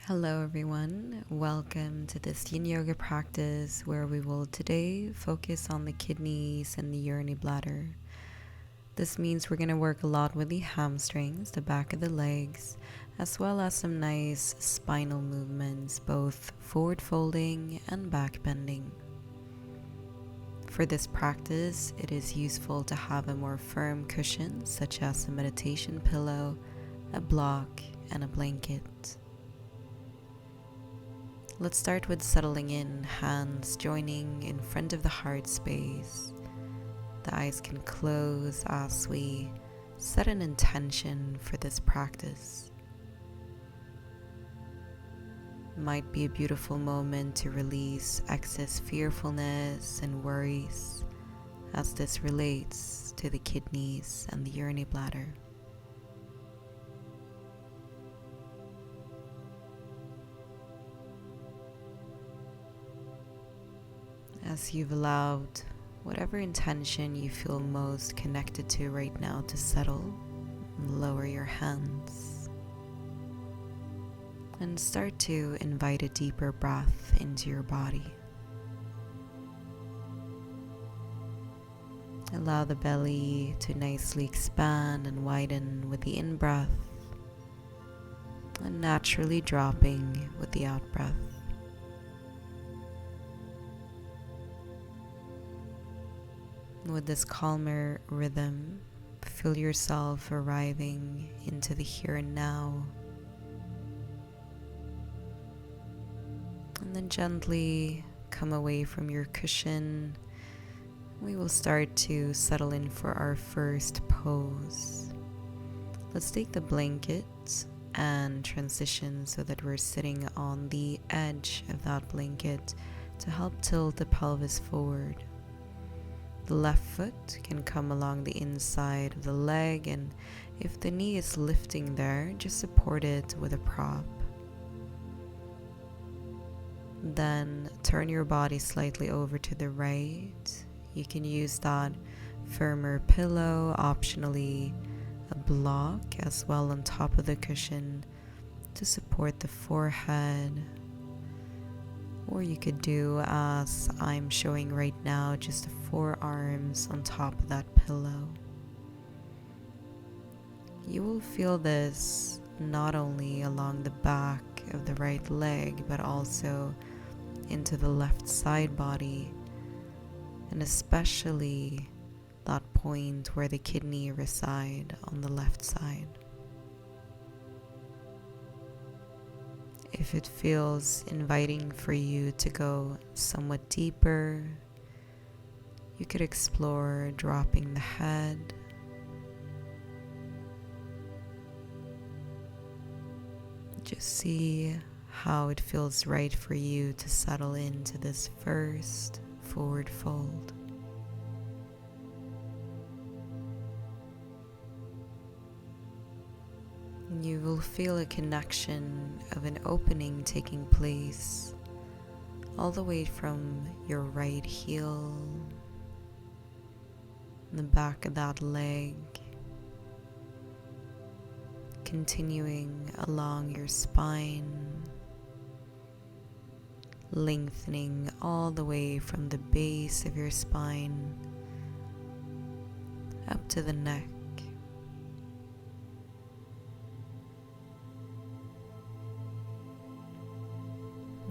Hello everyone, welcome to this yin yoga practice where we will today focus on the kidneys and the urinary bladder. This means we're going to work a lot with the hamstrings, the back of the legs, as well as some nice spinal movements, both forward folding and back bending. For this practice, it is useful to have a more firm cushion such as a meditation pillow, a block, and a blanket. Let's start with settling in, hands joining in front of the heart space. The eyes can close as we set an intention for this practice. Might be a beautiful moment to release excess fearfulness and worries as this relates to the kidneys and the urinary bladder. As you've allowed whatever intention you feel most connected to right now to settle, lower your hands and start to invite a deeper breath into your body. Allow the belly to nicely expand and widen with the in-breath and naturally dropping with the out-breath. With this calmer rhythm, feel yourself arriving into the here and now. And then gently come away from your cushion. We will start to settle in for our first pose. Let's take the blanket and transition so that we're sitting on the edge of that blanket to help tilt the pelvis forward. The left foot can come along the inside of the leg, and if the knee is lifting there, just support it with a prop. Then turn your body slightly over to the right. You can use that firmer pillow, optionally a block as well on top of the cushion to support the forehead. Or you could do as I'm showing right now, just the forearms on top of that pillow. You will feel this not only along the back of the right leg, but also into the left side body, and especially that point where the kidney reside on the left side. If it feels inviting for you to go somewhat deeper, you could explore dropping the head, just see how it feels right for you to settle into this first forward fold. You will feel a connection of an opening taking place all the way from your right heel, the back of that leg, continuing along your spine, lengthening all the way from the base of your spine up to the neck.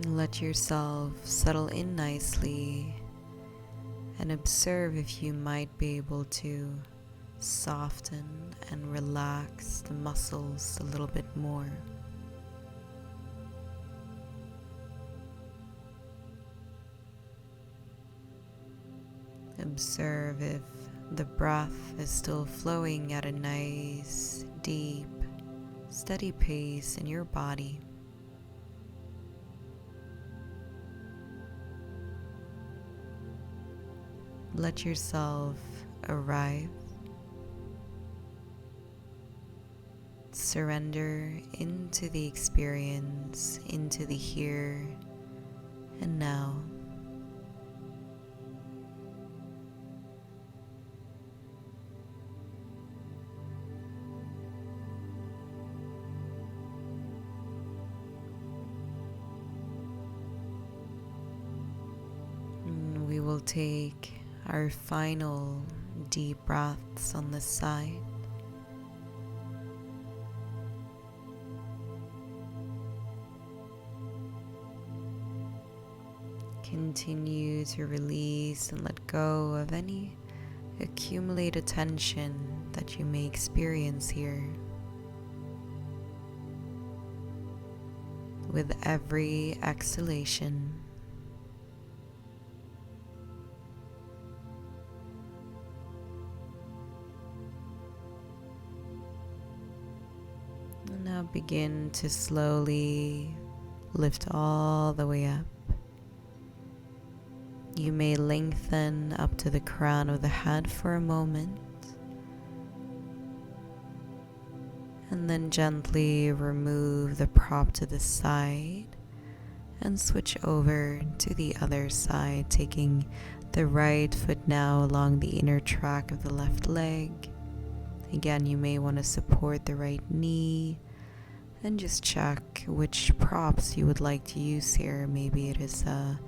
Let yourself settle in nicely and observe if you might be able to soften and relax the muscles a little bit more. Observe if the breath is still flowing at a nice, deep, steady pace in your body. Let yourself arrive. Surrender into the experience, into the here and now. will take our final deep breaths on this side. Continue to release and let go of any accumulated tension that you may experience here. With every exhalation, and now begin to slowly lift all the way up. You may lengthen up to the crown of the head for a moment, and then gently remove the prop to the side and switch over to the other side, taking the right foot now along the inner track of the left leg. Again, you may want to support the right knee and just check which props you would like to use here. Maybe it is a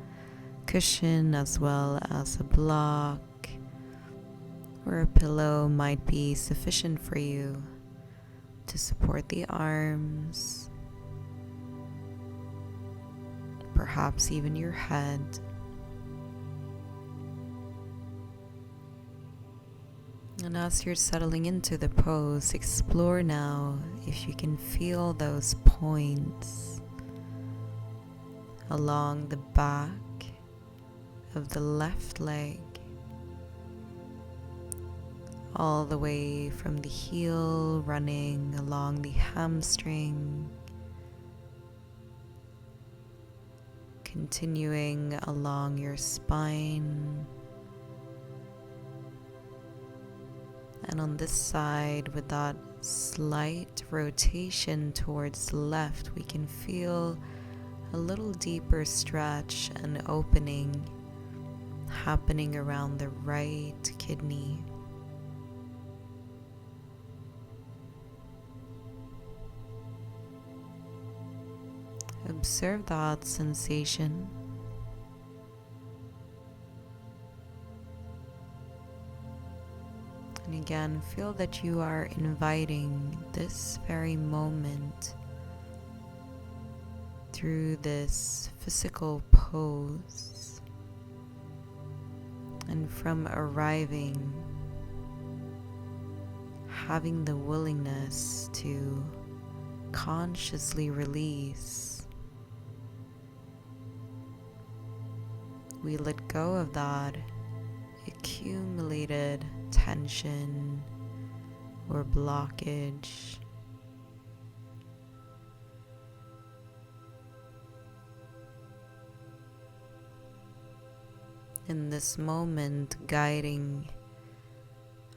cushion as well as a block, or a pillow might be sufficient for you to support the arms, perhaps even your head. And as you're settling into the pose, explore now if you can feel those points along the back of the left leg, all the way from the heel running along the hamstring, continuing along your spine, and on this side with that slight rotation towards the left, we can feel a little deeper stretch and opening happening around the right kidney. Observe that sensation. And again, feel that you are inviting this very moment through this physical pose. And from arriving, having the willingness to consciously release, we let go of that accumulated tension or blockage. In this moment, guiding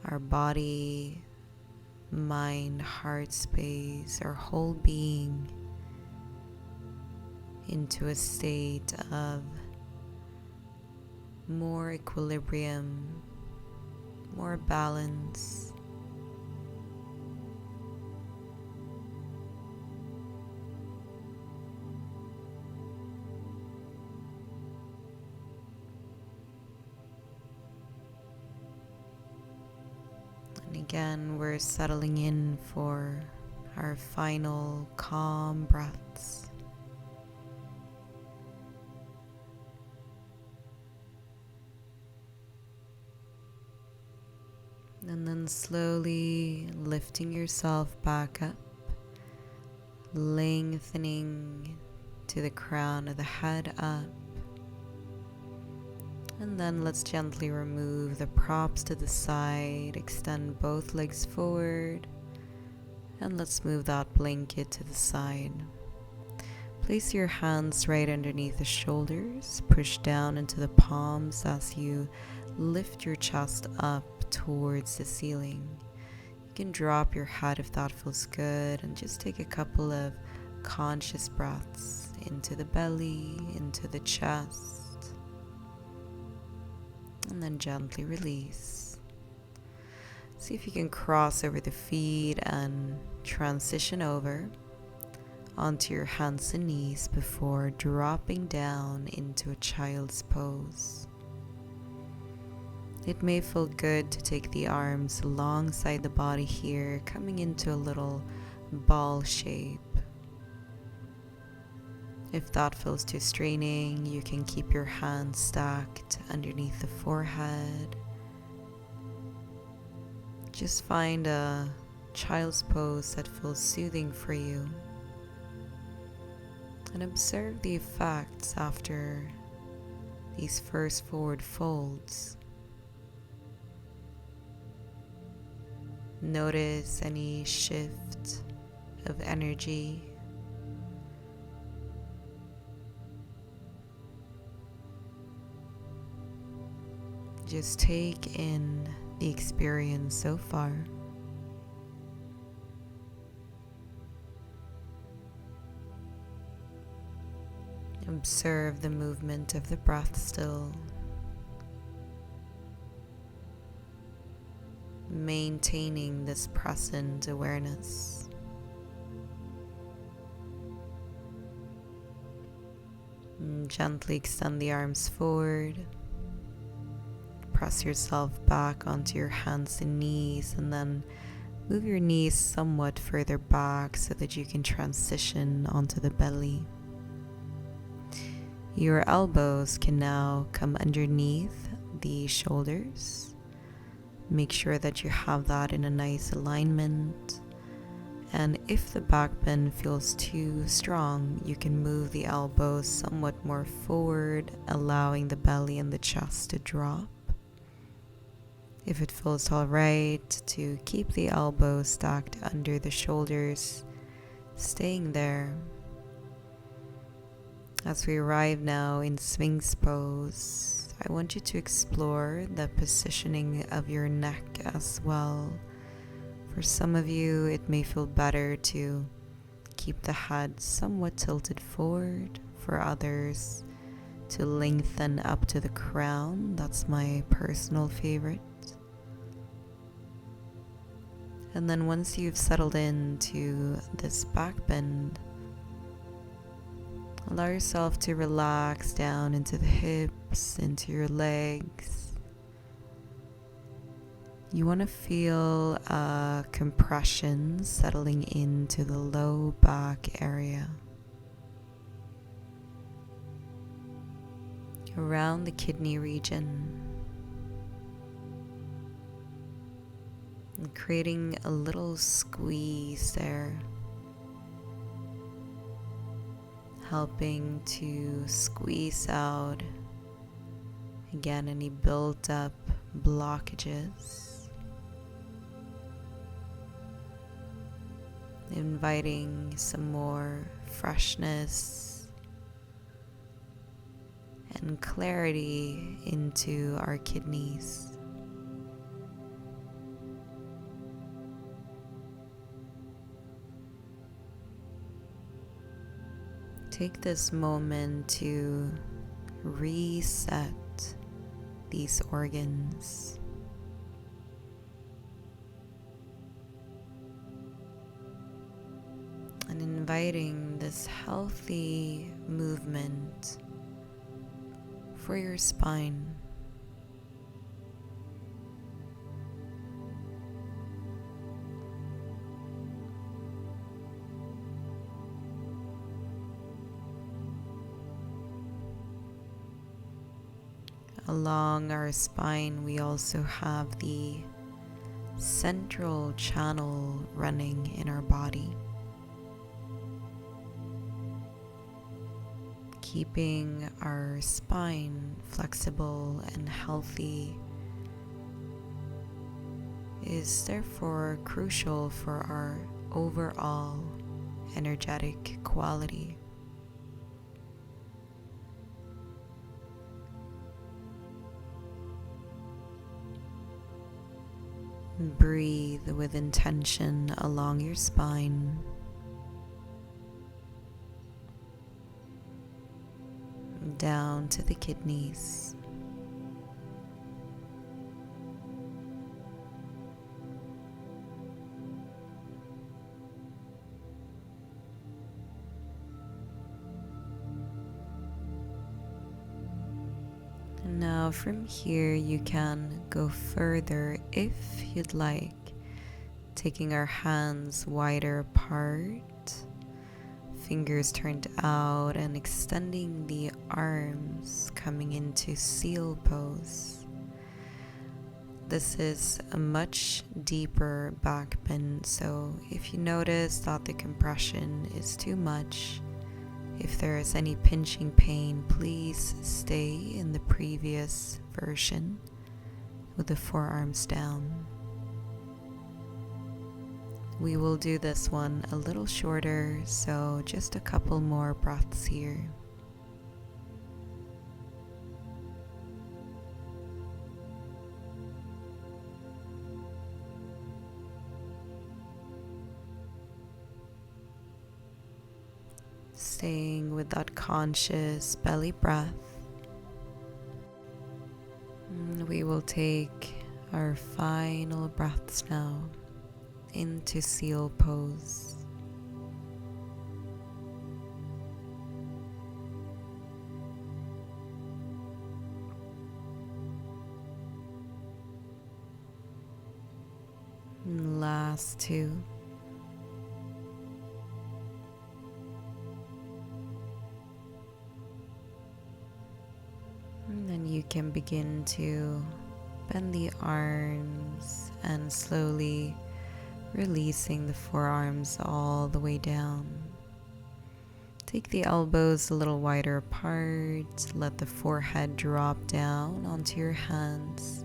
our body, mind, heart space, our whole being into a state of more equilibrium, more balance. And again, we're settling in for our final calm breaths. And then slowly lifting yourself back up, lengthening to the crown of the head up. And then let's gently remove the props to the side, extend both legs forward, and let's move that blanket to the side. Place your hands right underneath the shoulders, push down into the palms as you lift your chest up towards the ceiling. You can drop your head if that feels good, and just take a couple of conscious breaths into the belly, into the chest, and then gently release. See if you can cross over the feet and transition over onto your hands and knees before dropping down into a child's pose. It may feel good to take the arms alongside the body here, coming into a little ball shape. If that feels too straining, you can keep your hands stacked underneath the forehead. Just find a child's pose that feels soothing for you, and observe the effects after these first forward folds. Notice any shift of energy. Just take in the experience so far. Observe the movement of the breath still. Maintaining this present awareness. And gently extend the arms forward. Press yourself back onto your hands and knees, and then move your knees somewhat further back so that you can transition onto the belly. Your elbows can now come underneath the shoulders. Make sure that you have that in a nice alignment. And if the back bend feels too strong, you can move the elbows somewhat more forward, allowing the belly and the chest to drop. If it feels alright to keep the elbows stacked under the shoulders, staying there. As we arrive now in Sphinx pose, I want you to explore the positioning of your neck as well. For some of you, it may feel better to keep the head somewhat tilted forward. For others, to lengthen up to the crown. That's my personal favorite. And then once you've settled into this back bend, allow yourself to relax down into the hips, into your legs. You want to feel a compression settling into the low back area. Around the kidney region. And creating a little squeeze there. Helping to squeeze out, again, any built up blockages. Inviting some more freshness and clarity into our kidneys. Take this moment to reset these organs. And inviting this healthy movement for your spine. Along our spine, we also have the central channel running in our body, keeping our spine flexible and healthy is therefore crucial for our overall energetic quality. Breathe with intention along your spine. Down to the kidneys. Now from here you can go further if you'd like, taking our hands wider apart, fingers turned out and extending the arms, coming into seal pose. This is a much deeper back bend, so if you notice that the compression is too much, if there is any pinching pain, please stay in the previous version with the forearms down. We will do this one a little shorter, so just a couple more breaths here. Staying with that conscious belly breath, we will take our final breaths now into seal pose. And last two. And then you can begin to bend the arms and slowly releasing the forearms all the way down. Take the elbows a little wider apart, let the forehead drop down onto your hands,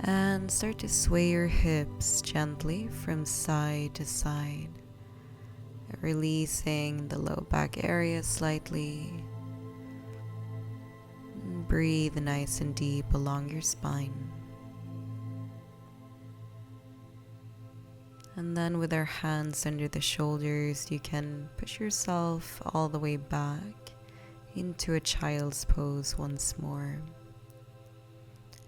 and start to sway your hips gently from side to side, releasing the low back area slightly. Breathe nice and deep along your spine. And then with our hands under the shoulders, you can push yourself all the way back into a child's pose once more.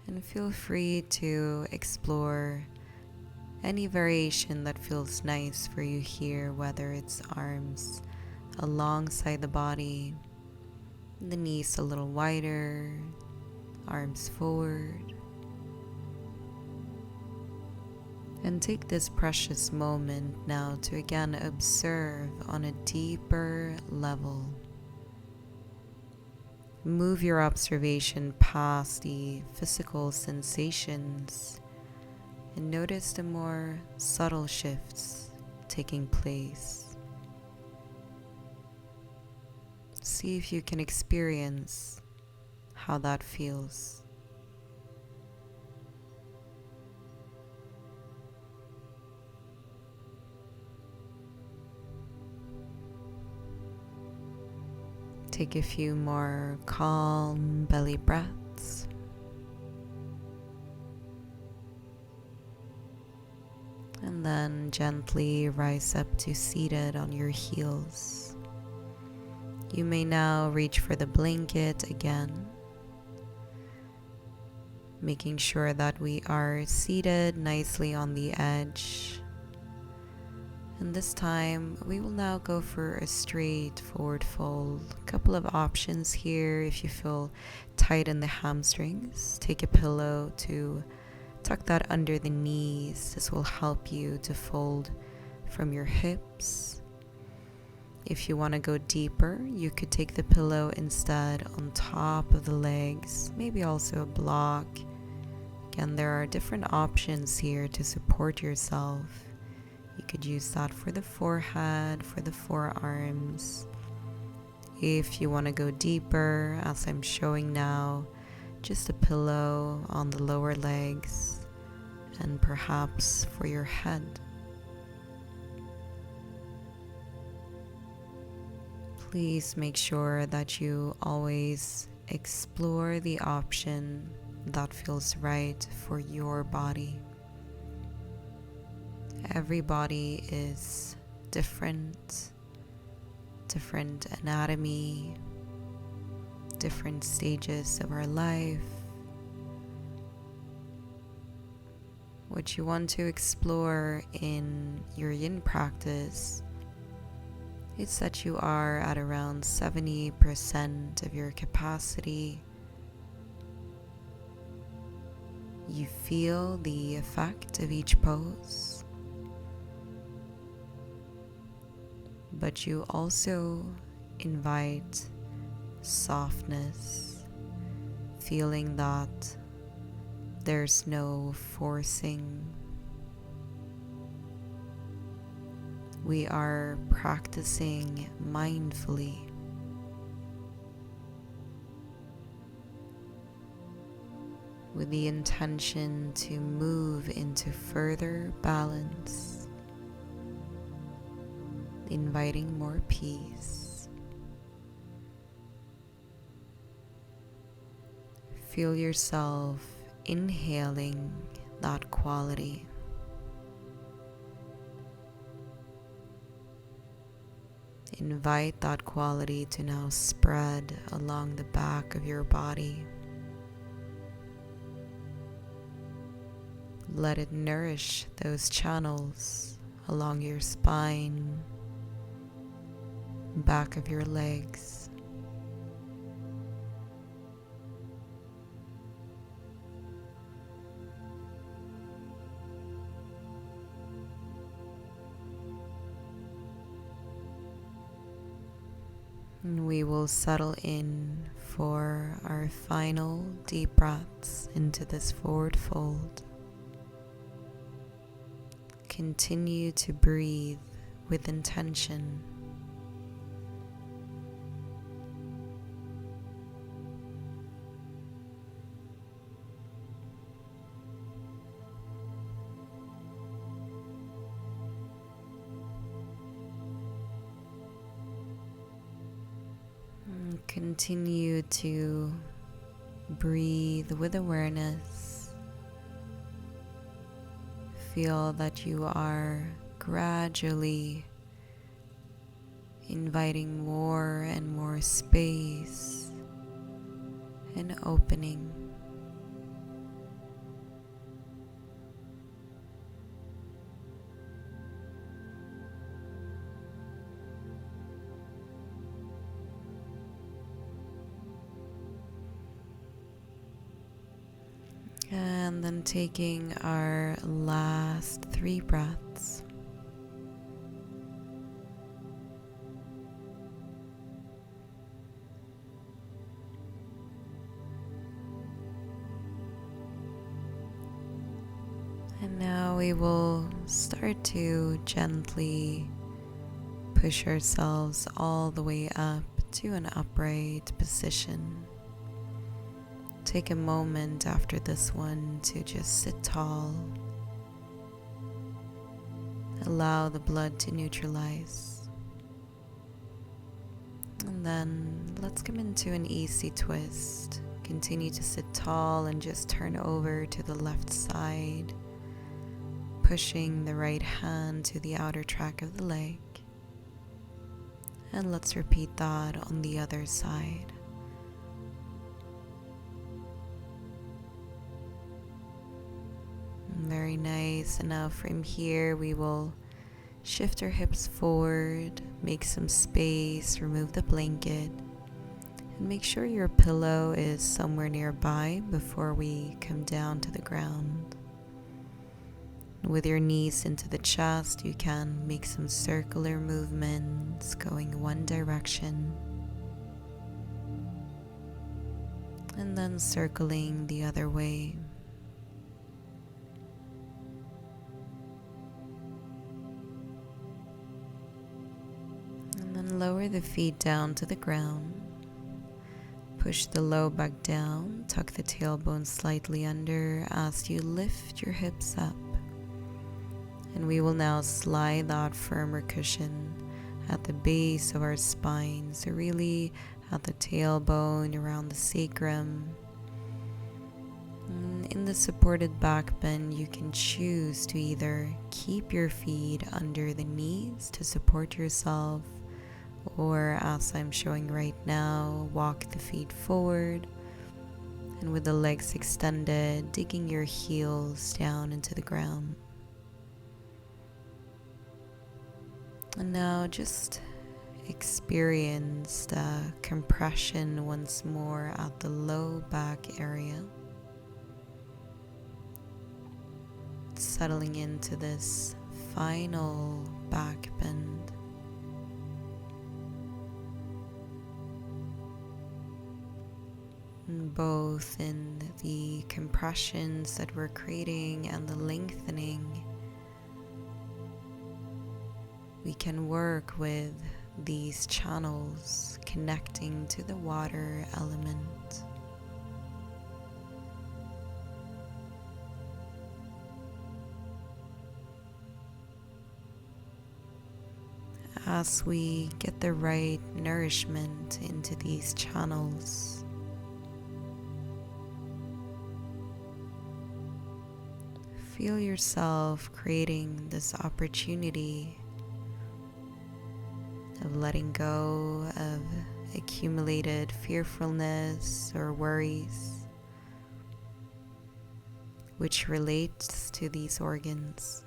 And feel free to explore any variation that feels nice for you here, whether it's arms alongside the body, the knees a little wider, arms forward. And take this precious moment now to again observe on a deeper level. Move your observation past the physical sensations and notice the more subtle shifts taking place. See if you can experience how that feels. Take a few more calm belly breaths. And then gently rise up to seated on your heels. You may now reach for the blanket again, making sure that we are seated nicely on the edge. And this time, we will now go for a straight forward fold. A couple of options here. If you feel tight in the hamstrings, take a pillow to tuck that under the knees. This will help you to fold from your hips. If you want to go deeper, you could take the pillow instead on top of the legs, maybe also a block. Again, there are different options here to support yourself. You could use that for the forehead, for the forearms. If you want to go deeper, as I'm showing now, just a pillow on the lower legs and perhaps for your head. Please make sure that you always explore the option that feels right for your body. Every body is different anatomy, different stages of our life. What you want to explore in your YIN practice is that you are at around 70% of your capacity You feel the effect of each pose, but you also invite softness, feeling that there's no forcing. We are practicing mindfully. With the intention to move into further balance, inviting more peace. Feel yourself inhaling that quality. Invite that quality to now spread along the back of your body. Let it nourish those channels along your spine, back of your legs. And we will settle in for our final deep breaths into this forward fold. Continue to breathe with intention. And continue to breathe with awareness. Feel that you are gradually inviting more and more space and opening. And then taking our last 3 breaths. And now we will start to gently push ourselves all the way up to an upright position. Take a moment after this one to just sit tall. Allow the blood to neutralize. And then let's come into an easy twist. Continue to sit tall and just turn over to the left side, pushing the right hand to the outer track of the leg. And let's repeat that on the other side. Very nice. And now from here we will shift our hips forward, make some space, remove the blanket, and make sure your pillow is somewhere nearby before we come down to the ground. With your knees into the chest, you can make some circular movements going one direction and then circling the other way. And then lower the feet down to the ground. Push the low back down, tuck the tailbone slightly under as you lift your hips up. And we will now slide that firmer cushion at the base of our spine, so really at the tailbone, around the sacrum. And in the supported back bend, you can choose to either keep your feet under the knees to support yourself, or as I'm showing right now, walk the feet forward and with the legs extended, digging your heels down into the ground. And now just experience the compression once more at the low back area. settling into this final back bend. Both in the compressions that we're creating and the lengthening, we can work with these channels connecting to the water element. As we get the right nourishment into these channels, feel yourself creating this opportunity of letting go of accumulated fearfulness or worries, which relates to these organs.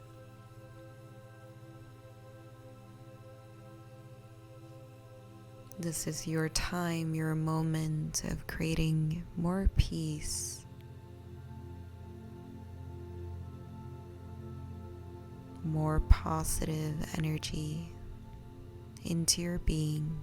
This is your time, your moment of creating more peace, more positive energy into your being.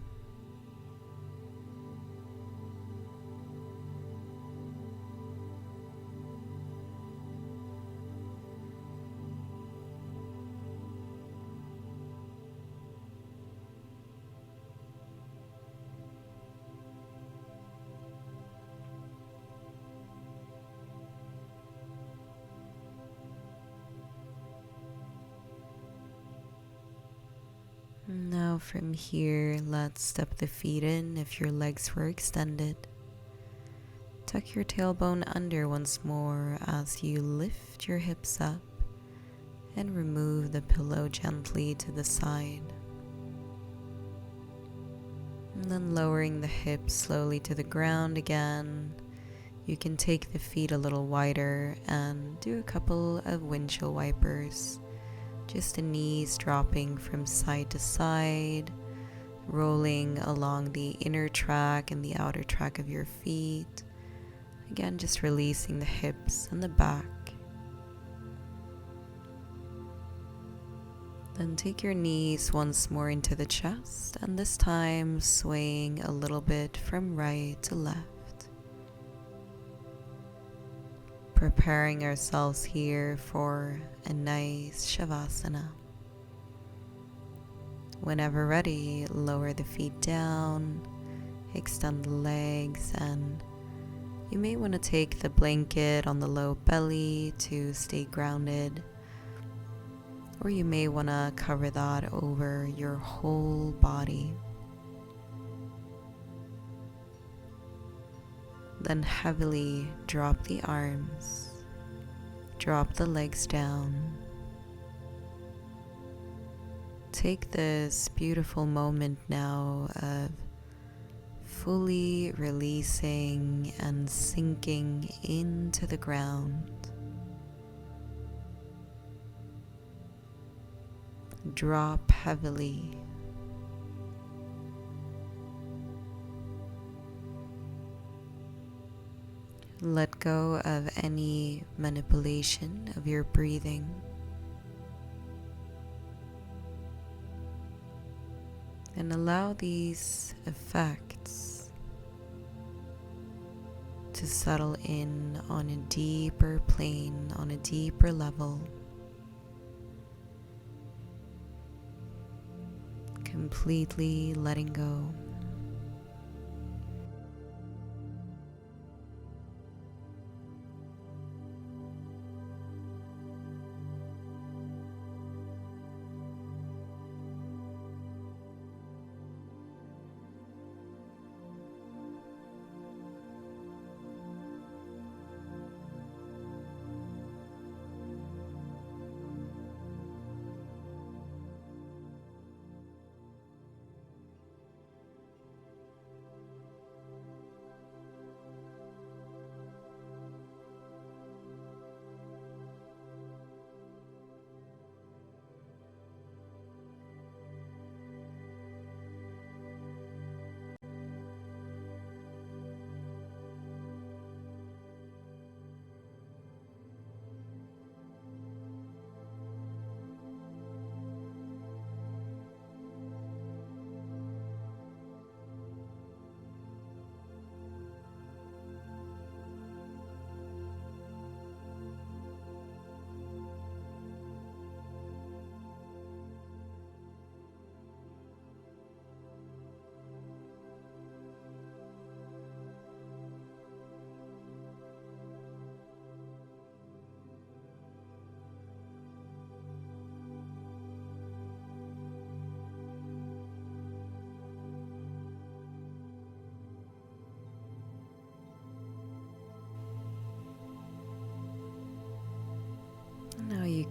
Now from here, let's step the feet in if your legs were extended. Tuck your tailbone under once more as you lift your hips up and remove the pillow gently to the side. And then lowering the hips slowly to the ground again. You can take the feet a little wider and do a couple of windshield wipers. Just the knees dropping from side to side, rolling along the inner track and the outer track of your feet. Again, just releasing the hips and the back. Then take your knees once more into the chest, and this time swaying a little bit from right to left. Preparing ourselves here for a nice Shavasana. Whenever ready, lower the feet down, extend the legs, and you may want to take the blanket on the low belly to stay grounded, or you may want to cover that over your whole body. Then heavily drop the arms, drop the legs down. Take this beautiful moment now of fully releasing and sinking into the ground. Drop heavily. Let go of any manipulation of your breathing. And allow these effects to settle in on a deeper plane, on a deeper level. Completely letting go.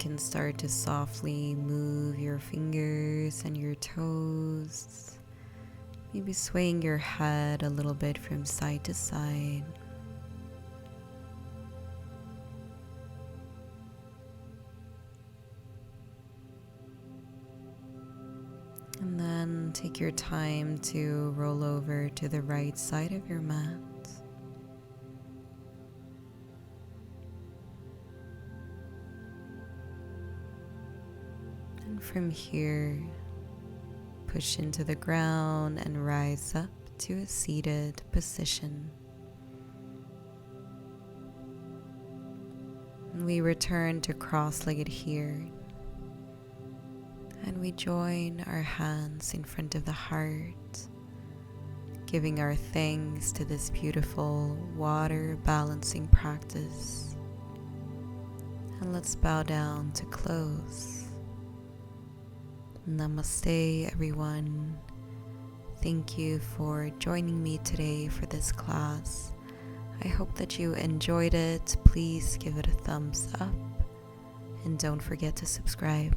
can start to softly move your fingers and your toes, maybe swaying your head a little bit from side to side. And then take your time to roll over to the right side of your mat. And from here, push into the ground and rise up to a seated position. And we return to cross-legged here. And we join our hands in front of the heart, giving our thanks to this beautiful water balancing practice. And let's bow down to close. Namaste, everyone. Thank you for joining me today for this class. I hope that you enjoyed it. Please give it a thumbs up and don't forget to subscribe.